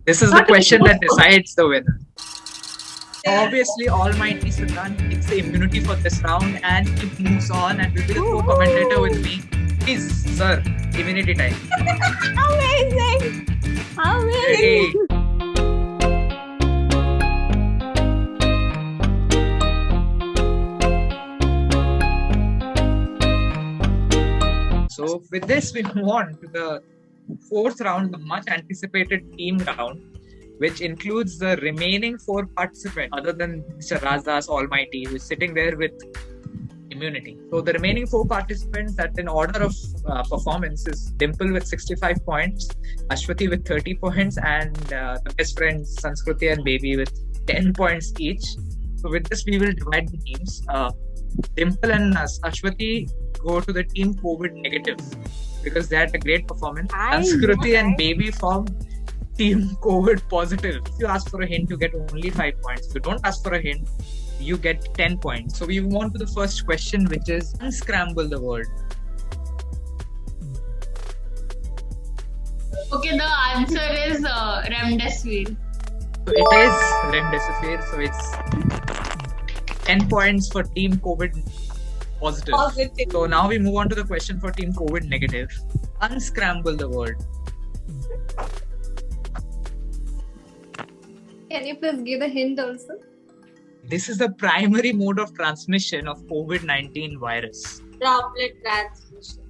This is the question that decides the winner. Obviously, almighty Siddhant takes the immunity for this round and he moves on and will be the co-commentator with me. Please, sir, immunity time. Amazing! Hey. So with this, we move on to the fourth round, the much anticipated team round, which includes the remaining four participants other than Mr. Razdas Almighty, who is sitting there with immunity. So the remaining four participants, that in order of performance, is Dimple with 65 points, Aswathy with 30 points, and the best friends Sanskruti and Baby with 10 points each. So with this, we will divide the teams. Dimple and Aswathy go to the team COVID negative because they had a great performance. Sanskruti and Baby form team COVID positive. If you ask for a hint, you get only 5 points. If you don't ask for a hint, you get 10 points. So we move on to the first question, which is unscramble the word. Okay, the answer is remdesivir. So it is remdesivir. So it's 10 points for team COVID positive. So now we move on to the question for team COVID negative. Unscramble the word. Can you please give the hint also? This is the primary mode of transmission of COVID-19 virus. Droplet transmission.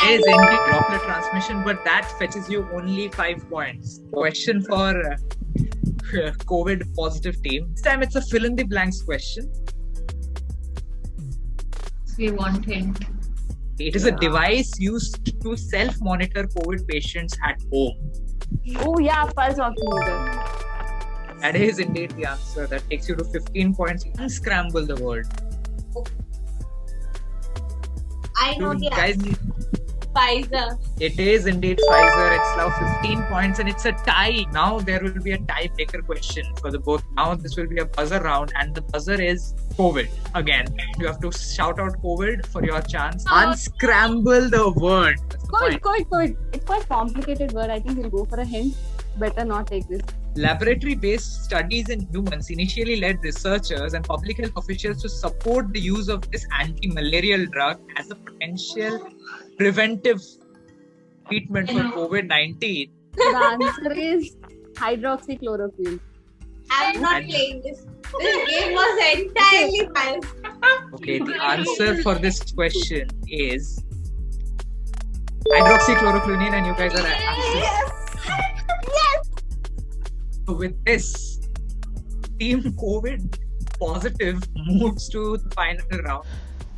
It is indeed droplet transmission, but that fetches you only 5 points. Question for COVID positive team. This time it's a fill in the blanks question. We want hint. It is a device used to self-monitor COVID patients at home. Oh yeah, pulse oximeter. That is indeed the answer. That takes you to 15 points. Unscramble the word. I know the answer. Pfizer. It is indeed Pfizer. It's now 15 points and it's a tie. Now there will be a tiebreaker question for the both. Now this will be a buzzer round and the buzzer is COVID. Again, you have to shout out COVID for your chance. Unscramble the word. COVID. It's quite complicated word. I think we'll go for a hint. Better not take this. Laboratory-based studies in humans initially led researchers and public health officials to support the use of this anti-malarial drug as a potential preventive treatment for COVID-19. The answer is hydroxychloroquine. I'm not playing this. This game was entirely false. Okay, the answer for this question is hydroxychloroquine, and you guys are Yes! So with this, Team COVID positive moves to the final round.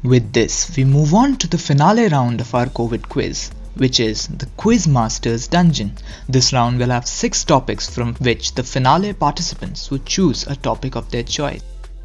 With this, we move on to the finale round of our COVID quiz, which is the Quizmaster's Dungeon. This round will have 6 topics from which the finale participants would choose a topic of their choice.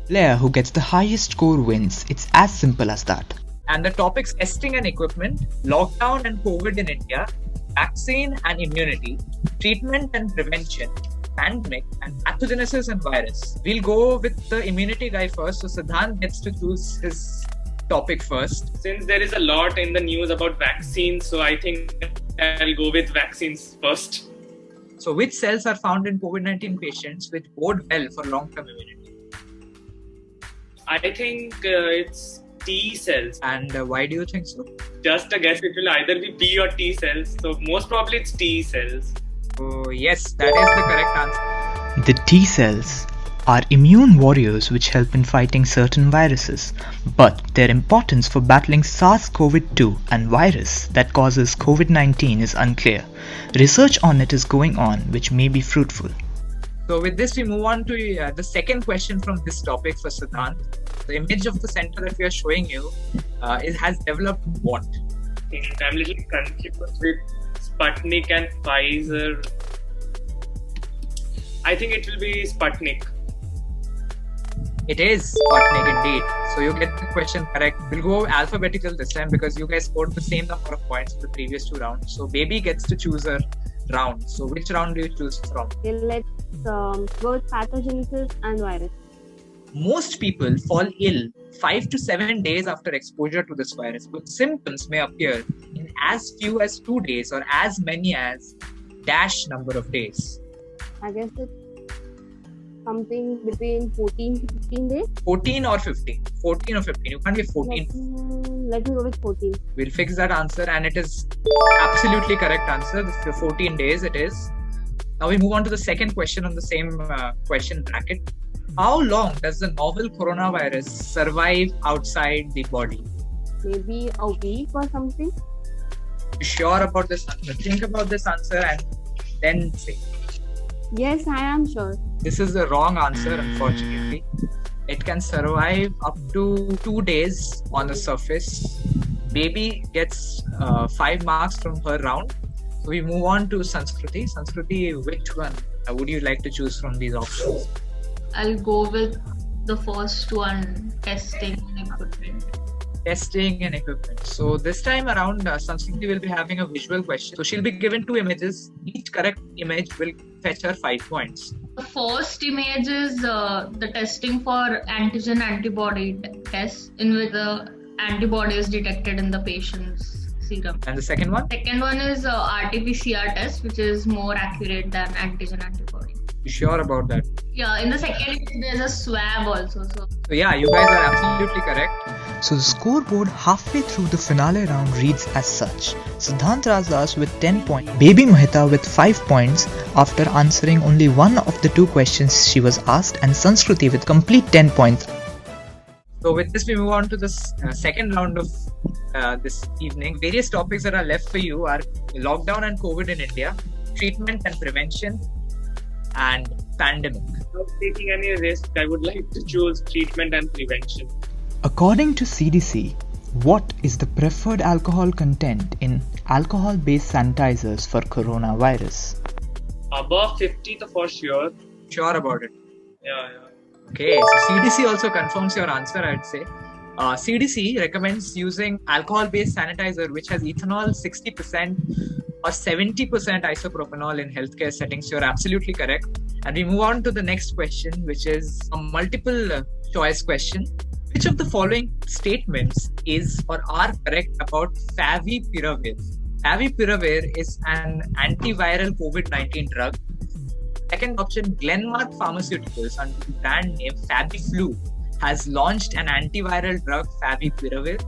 Player who gets the highest score wins. It's as simple as that. And the topics testing and equipment, lockdown and COVID in India, vaccine and immunity, treatment and prevention, pandemic and pathogenesis and virus. We'll go with the immunity guy first. So Siddhant gets to choose his topic first. Since there is a lot in the news about vaccines, so I think I'll go with vaccines first. So which cells are found in COVID-19 patients which bode well for long-term immunity? I think it's T cells. And why do you think so? Just a guess, it will either be B or T cells. So most probably it's T cells. Oh yes, that is the correct answer. The T cells are immune warriors which help in fighting certain viruses, but their importance for battling SARS-CoV-2 and virus that causes COVID-19 is unclear. Research on it is going on, which may be fruitful. So with this, we move on to the second question from this topic for Siddhant. The image of the center that we are showing you it has developed what? I'm a little confused with Sputnik and Pfizer. I think it will be Sputnik. It is Sputnik indeed. So you get the question correct. We'll go alphabetical this time because you guys scored the same number of points in the previous 2 rounds. So Baby gets to choose a round. So which round do you choose from? Okay, let's go with pathogenesis and virus. Most people fall ill 5 to 7 days after exposure to this virus, but symptoms may appear in as few as 2 days or as many as dash number of days. I guess it's something between 14 to 15 days. 14 or 15? 14 or 15? You can't be 14. Let me go with 14. We'll fix that answer, and it is absolutely correct answer. The 14 days it is. Now we move on to the second question on the same question bracket. How long does the novel coronavirus survive outside the body? Maybe a week or something. You sure about this answer? Think about this answer and then say. Yes, I am sure. This is the wrong answer, unfortunately. It can survive up to 2 days on the surface. Baby gets 5 marks from her round. So we move on to Sanskruti. Sanskruti, which one would you like to choose from these options? I'll go with the first one, testing and equipment. Testing and equipment. So this time around, Sanskruti will be having a visual question. So she'll be given 2 images. Each correct image will fetch her 5 points. The first image is the testing for antigen antibody test, in which the antibody is detected in the patient's serum. And the second one? Second one is RT-PCR test, which is more accurate than antigen antibody. You sure about that? Yeah, in the second image, there's a swab also. So Yeah, you guys are absolutely correct. So the scoreboard halfway through the finale round reads as such. Siddhant Razas with 10 points, Baby Mahitha with 5 points after answering only one of the 2 questions she was asked, and Sanskruti with complete 10 points. So with this, we move on to the second round of this evening. Various topics that are left for you are lockdown and COVID in India, treatment and prevention, and pandemic. Without taking any risk, I would like to choose treatment and prevention. According to CDC, what is the preferred alcohol content in alcohol-based sanitizers for coronavirus? Above 50 for sure. Sure about it? Yeah. Okay, so CDC also confirms your answer, I'd say. CDC recommends using alcohol-based sanitizer which has ethanol 60% or 70% isopropanol in healthcare settings. You're absolutely correct. And we move on to the next question, which is a multiple choice question. Which of the following statements is or are correct about favipiravir? Favipiravir is an antiviral COVID-19 drug. Second option, Glenmark Pharmaceuticals under the brand name FabiFlu has launched an antiviral drug, Favipiravir.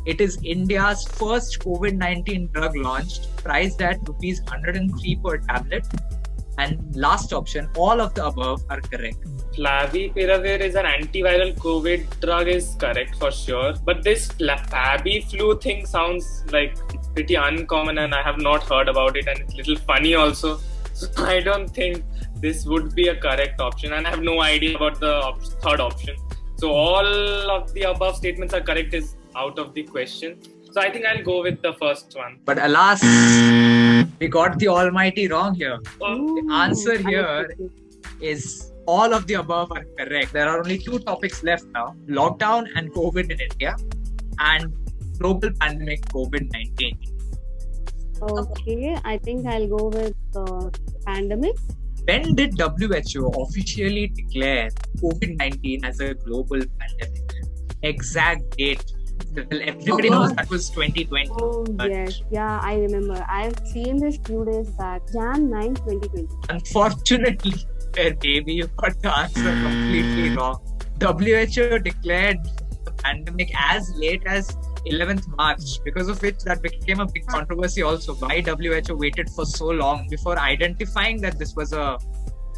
It is India's first COVID-19 drug launched, priced at rupees 103 per tablet. And last option, all of the above are correct. Favipiravir is an antiviral COVID drug is correct for sure. But this FabiFlu thing sounds like pretty uncommon and I have not heard about it, and it's a little funny also. So I don't think this would be a correct option, and I have no idea about the third option. So all of the above statements are correct is out of the question. So I think I'll go with the first one. But alas, we got the almighty wrong here. The answer here is all of the above are correct. There are only 2 topics left now: lockdown and COVID in India, and global pandemic COVID-19. Okay, I think I'll go with pandemic. When did WHO officially declare COVID-19 as a global pandemic? Exact date. Well, everybody knows that was 2020. Oh, yes. Yeah, I remember. I've seen this few days back. Jan 9, 2020. Unfortunately, baby, you got the answer completely wrong. WHO declared the pandemic as late as 11th March, because of which that became a big controversy also. Why WHO waited for so long before identifying that this was a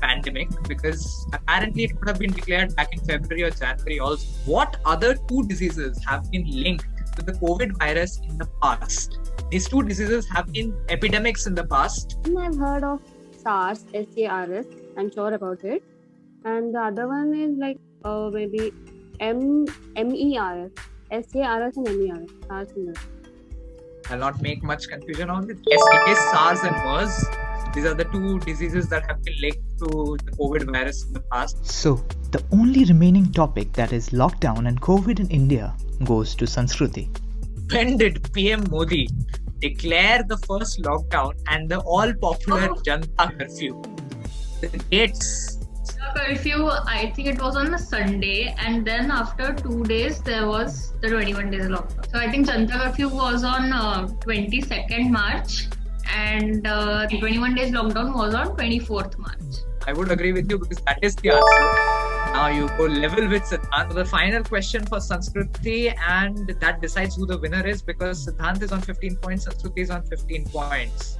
pandemic, because apparently it would have been declared back in February or January also. What other 2 diseases have been linked to the COVID virus in the past? These 2 diseases have been epidemics in the past. I've heard of SARS, SARS. I'm sure about it. And the other one is like maybe MERS. SARS and MERS. SARS and MERS. I'll not make much confusion on it. Yes, it is SARS and MERS. These are the 2 diseases that have been linked to the COVID virus in the past. So the only remaining topic, that is lockdown and COVID in India, goes to Sanskruti. When did PM Modi declare the first lockdown and the all-popular Janata curfew? The dates. Curfew, I think it was on a Sunday, and then after 2 days there was the 21 days lockdown. So I think Janata curfew was on 22nd March, and the 21 days lockdown was on 24th March. I would agree with you because that is the answer. Now you go level with Siddhant. The final question for Sanskruti, and that decides who the winner is because Siddhant is on 15 points, Sanskruti is on 15 points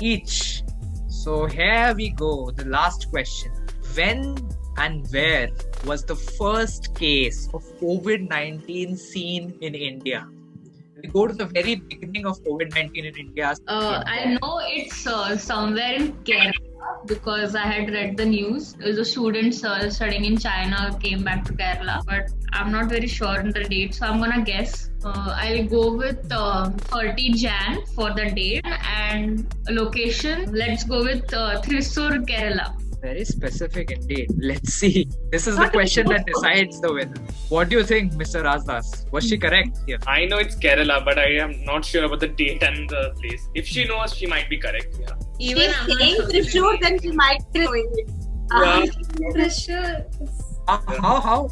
each. So here we go. The last question. When and where was the first case of COVID-19 seen in India? We go to the very beginning of COVID-19 in India. I know it's somewhere in Kerala because I had read the news. It was a student studying in China came back to Kerala, but I'm not very sure on the date, so I'm gonna guess. I'll go with 30 Jan for the date and location. Let's go with Thrissur, Kerala. Very specific indeed. Let's see. This is the question that decides the winner. What do you think, Mr. Razdas? Was she correct here? I know it's Kerala, but I am not sure about the date and the place. If she knows, she might be correct. Yeah. She's saying Thrissur, then she might be knowing it. Thrissur. How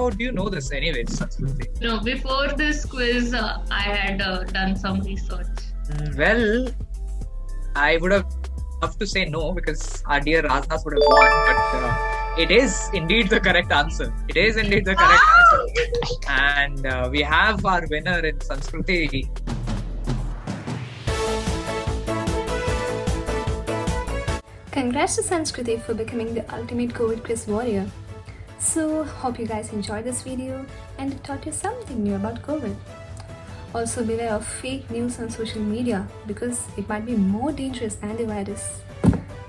do you know this anyway, Sanskruti? No, before this quiz, I had done some research. Well, I would have loved to say no because our dear Razdas would have won, but it is indeed the correct answer. It is indeed the correct answer. And we have our winner in Sanskruti. Congrats to Sanskruti for becoming the ultimate COVID quiz warrior. So, hope you guys enjoyed this video and it taught you something new about COVID. Also, beware of fake news on social media because it might be more dangerous than the virus.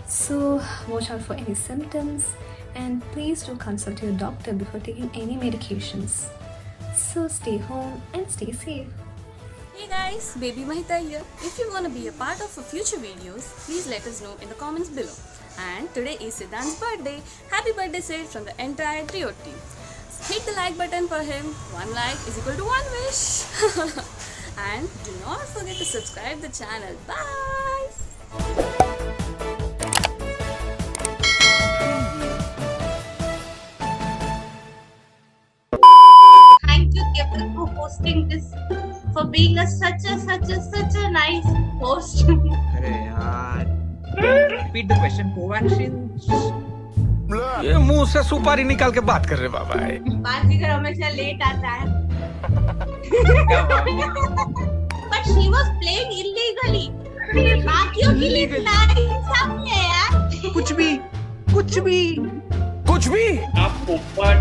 So, watch out for any symptoms and please do consult your doctor before taking any medications. So, stay home and stay safe. Hey guys, Baby Mahitha here. If you want to be a part of our future videos, please let us know in the comments below. And today is Siddhant's birthday. Happy birthday said from the entire trio team. Hit the like button for him. 1 like is equal to 1 wish. And do not forget to subscribe the channel. Bye. Thank you, Devrath, for hosting this, for being such a nice host. Repeat the question. Covaxin. ये मुंह से सुपारी निकाल के बात कर रहे बाबा बाजीगर हमेशा लेट आता है. But she was playing illegally. बाकियों के लिए इंसाफ है यार. कुछ भी आप पोपट